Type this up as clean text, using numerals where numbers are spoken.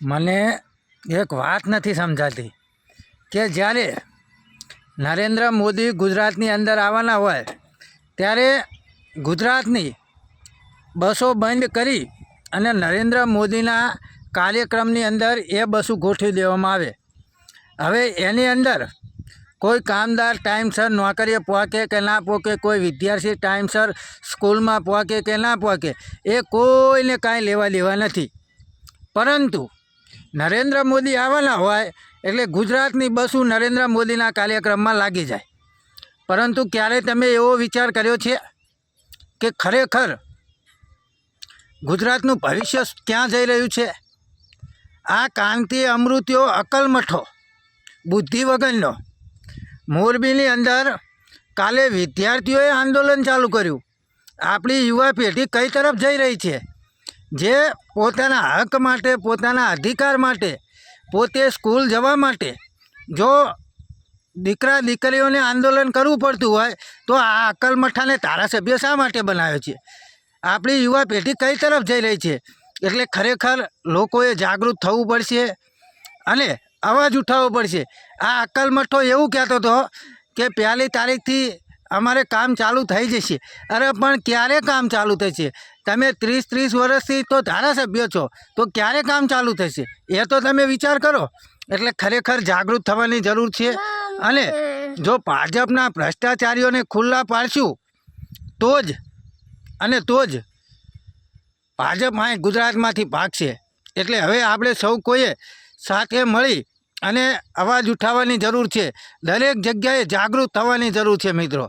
મને એક વાત નથી સમજાતી કે જ્યારે નરેન્દ્ર મોદી ગુજરાતની અંદર આવવાના હોય ત્યારે ગુજરાતની બસો બંધ કરી અને નરેન્દ્ર મોદીના કાર્યક્રમની અંદર એ બસો ગોઠવી દેવામાં આવે. હવે એની અંદર કોઈ કામદાર ટાઈમસર નોકરીએ પહોંચે કે ના પહોંચે, કોઈ વિદ્યાર્થી ટાઈમસર સ્કૂલમાં પહોંચે કે ના પહોંચે, એ કોઈને કાંઈ લેવા દેવા નથી. પરંતુ નરેન્દ્ર મોદી આવવાના હોય એટલે ગુજરાતની બસો નરેન્દ્ર મોદીના કાર્યક્રમમાં લાગી જાય. પરંતુ ક્યારે તમે એવો વિચાર કર્યો છે કે ખરેખર ગુજરાતનું ભવિષ્ય ક્યાં જઈ રહ્યું છે? આ કાંતિ અમૃત્યો અકલમઠો બુદ્ધિ વગરનો મોરબીની અંદર કાલે વિદ્યાર્થીઓએ આંદોલન ચાલુ કર્યું. આપણી યુવા પેઢી કઈ તરફ જઈ રહી છે? જે પોતાના હક માટે, પોતાના અધિકાર માટે, પોતે સ્કૂલ જવા માટે જો દીકરા દીકરીઓને આંદોલન કરવું પડતું હોય તો આ અકલમઠાને ધારાસભ્ય શા માટે બનાવ્યો છે? આપણી યુવા પેઢી કઈ તરફ જઈ રહી છે? એટલે ખરેખર લોકોએ જાગૃત થવું પડશે અને અવાજ ઉઠાવવો પડશે. આ અકલમઠો એવું કહેતો હતો કે 1લી તારીખથી અમારે કામ ચાલુ થઈ જશે. અરે પણ ક્યારે કામ ચાલુ થશે? તમે 30 વર્ષથી તો ધારાસભ્ય છો, તો ક્યારે કામ ચાલુ થશે એ તો તમે વિચાર કરો. એટલે ખરેખર જાગૃત થવાની જરૂર છે. અને જો ભાજપના ભ્રષ્ટાચારીઓને ખુલ્લા પાડશું તો જ ભાજપ ગુજરાતમાંથી ભાગશે. એટલે હવે આપણે સૌ કોઈએ સાથે મળી અને અવાજ ઉઠાવવાની જરૂર છે. દરેક જગ્યાએ જાગૃત થવાની જરૂર છે મિત્રો.